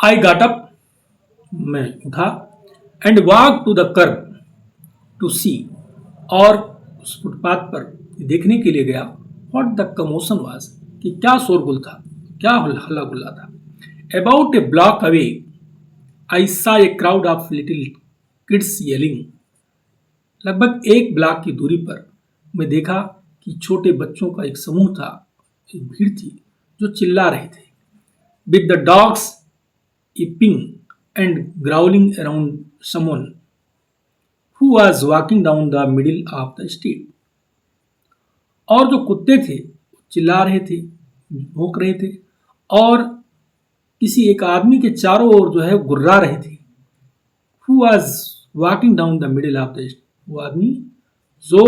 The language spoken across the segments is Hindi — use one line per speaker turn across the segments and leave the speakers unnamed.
आई गॉट अप, मैं उठा, and walk to the kerb to see, और उस फुटपाथ पर देखने के लिए गया व्हाट द कमोशन वाज, कि क्या शोरगुल था, क्या हल्ला गुल्ला था। About a block away I saw a crowd of little kids yelling, लगभग एक ब्लॉक की दूरी पर मैं देखा कि छोटे बच्चों का एक समूह था, एक भीड़ थी जो चिल्ला रहे थे, with the dogs yipping and growling around someone who was walking down the middle of the street. और जो कुत्ते थे चिल्ला रहे थे, भौंक रहे थे, और किसी एक आदमी के चारों ओर जो है गुर्रा रहे थे। Who was walking down the middle of the, वो आदमी जो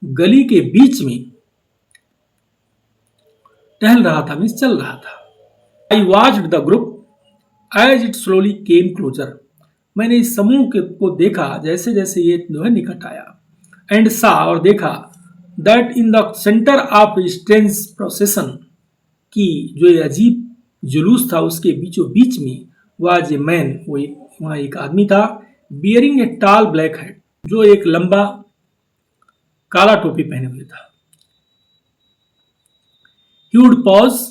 गली के बीच में टहल रहा था, मीन्स चल रहा था। I watched the group as it slowly came closer, मैंने इस समूह के को देखा जैसे जैसे ये जो है निकट आया। एंड सा, और देखा, that in the centre of strange procession, की जो ये अजीब जुलूस था उसके बीचों बीच में वाज ए मैन, वो वहाँ एक आदमी था, bearing a tall black hat, जो एक लंबा काला टोपी पहने हुए था। He would pause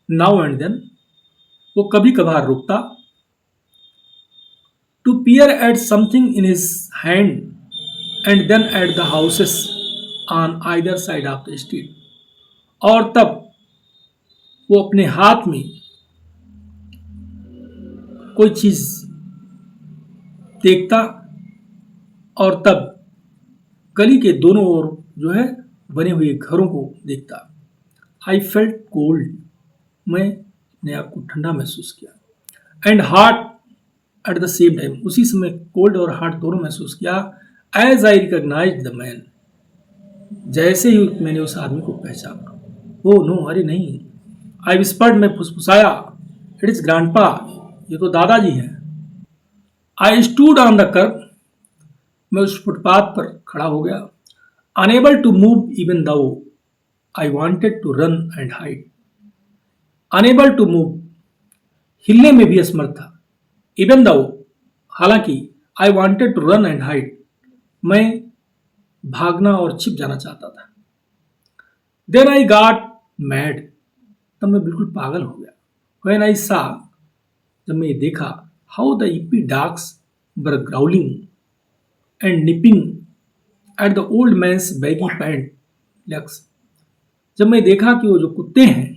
now and then, वो कभी कभार रुकता, to peer at something in his hand and then at the houses on either side of the street, और तब वो अपने हाथ में कोई चीज देखता और तब गली के दोनों ओर जो है बने हुए घरों को देखता। आई फेल्ट कोल्ड, मैं अपने आप को ठंडा महसूस किया, and hot at the same time, उसी समय कोल्ड और हॉट दोनों महसूस किया। As I recognize the man, जैसे ही मैंने उस आदमी को पहचाना। ओ नो, अरे नहीं। आई विस्पर्ड, मैं फुसफुसाया, इट इज ग्रैंडपा, ये तो दादाजी हैं। आई स्टूड ऑन द कर्ब, मैं उस फुटपाथ पर खड़ा हो गया। Enable to move even though I wanted to run and hide, unable to move, हिलने में भी असमर्थ था। इवन दो, हालांकि, I wanted to run and hide, मैं भागना और छिप जाना चाहता था। देन आई गॉट मैड, तब मैं बिल्कुल पागल हो गया। व्हेन आई सा, जब मैं देखा, how the yippy dogs were growling and nipping at the old man's baggy pant legs, जब मैं देखा कि वो जो कुत्ते हैं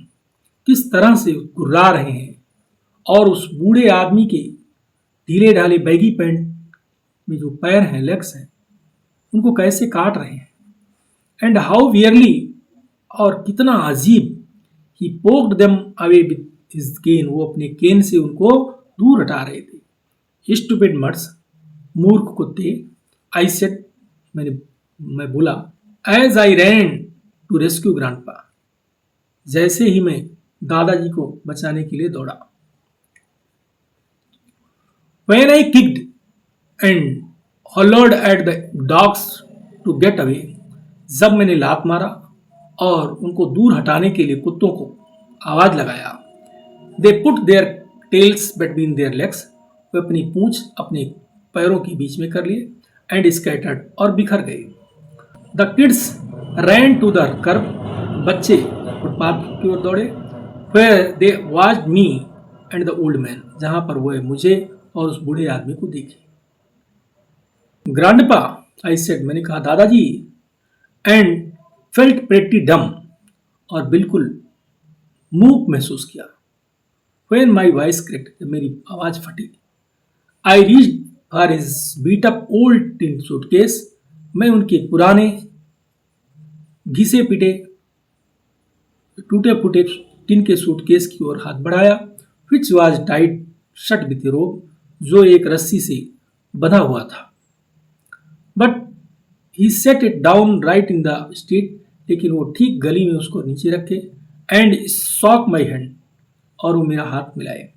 किस तरह से गुर्रा रहे हैं और उस बूढ़े आदमी के ढीले ढाले बैगी पैंट में जो पैर हैं, लेग्स हैं, उनको कैसे काट रहे हैं। एंड हाउ वियरली, और कितना अजीब, he poked them away with his cane, वो अपने केन से उनको दूर हटा रहे थे। स्टूपिड मर्ड्स, मूर्ख कुत्ते। आई सेड, मैं बोला, as I ran to rescue grandpa, जैसे ही मैं दादाजी को बचाने के लिए दौड़ा। When I kicked and hollered at the dogs to get away, जब मैंने लात मारा और उनको दूर हटाने के लिए कुत्तों को आवाज लगाया। They put their tails between their legs, वे अपनी पूंछ अपने पैरों के बीच में कर लिए, and scattered, और बिखर गए। The kids ran to the curb, बच्चे फुटपाथ की ओर दौड़े। Where they watched me and the old man, जहां पर वो मुझे और उस बूढ़े आदमी को देखे। ग्रैंडपा, आई सेड, मैंने कहा दादाजी, एंड फेल्ट प्रेटी डम, और बिल्कुल मूक महसूस किया। व्हेन माई वॉइस क्रैक्ड, जब मेरी आवाज फटी। I reached for his beat up old tin suitcase, मैं उनके पुराने घिसे पिटे टूटे फूटे टिन के सूटकेस की ओर हाथ बढ़ाया। Which was tied shut with rope, जो एक रस्सी से बंधा हुआ था। But he set it down right in the street, लेकिन वो ठीक गली में उसको नीचे रखे। एंड सॉक माई हैंड, और वो मेरा हाथ मिलाए।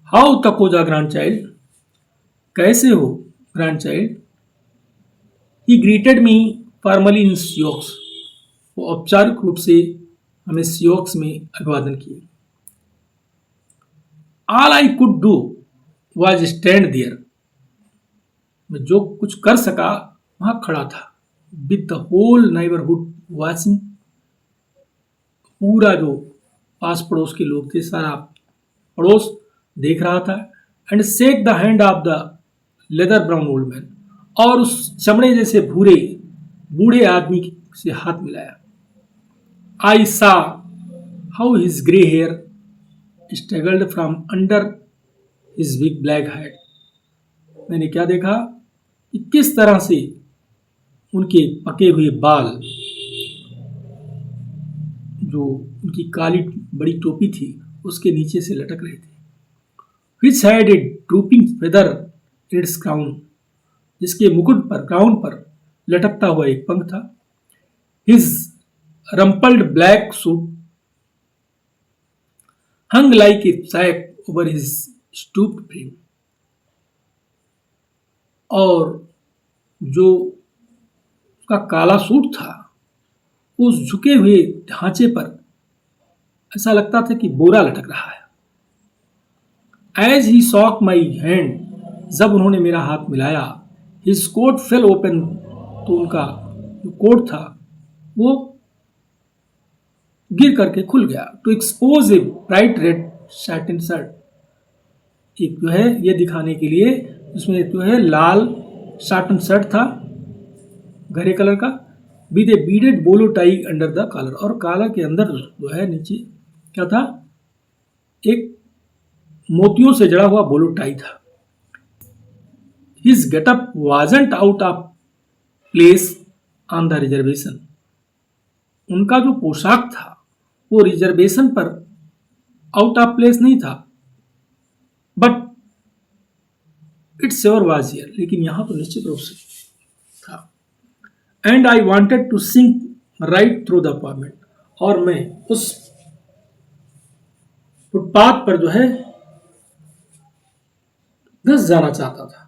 हाउ तकोजा ग्रैंड चाइल्ड, कैसे हो grandchild. He greeted me formally in Sioux, वो औपचारिक रूप से हमें सियोक्स में अभिवादन किए। All I could do was stand there. मैं जो कुछ कर सका वहां खड़ा था। With the whole neighbourhood watching, पूरा जो पास पड़ोस के लोग थे, सारा पड़ोस देख रहा था। And shake the hand of the leather brown old man, और उस चमड़े जैसे भूरे बूढ़े आदमी से हाथ मिलाया। I saw how his grey hair struggled from under his big black hat. मैंने क्या देखा कि किस तरह से उनके पके हुए बाल, जो उनकी काली बड़ी टोपी थी, उसके नीचे से लटक रहे थे। Which had a drooping feather its crown, जिसके मुकुट पर, क्राउन पर लटकता हुआ एक पंख था। His rumpled black suit hung like a sack over his stooped frame, और जो उसका काला सूट था उस झुके हुए ढांचे पर ऐसा लगता था कि बोरा लटक रहा है। As he shook my hand, जब उन्होंने मेरा हाथ मिलाया, हिज कोट फेल ओपन, तो उनका जो कोट था वो गिर करके खुल गया। To expose a bright red satin shirt, एक जो है ये दिखाने के लिए उसमें जो है लाल साटन शर्ट था गहरे कलर का, विद ए बीडेड बोलो टाई अंडर द कॉलर, और कॉलर के अंदर जो है नीचे क्या था, एक मोतियों से जड़ा हुआ बोलो टाई था। His getup wasn't out of place on the reservation, उनका जो पोशाक था वो रिजर्वेशन पर आउट ऑफ प्लेस नहीं था, but it's sure was here, लेकिन यहां तो निश्चित रूप से था। And I wanted to sink right through the apartment, और मैं उस फुटपाथ पर जो है धंस जाना चाहता था।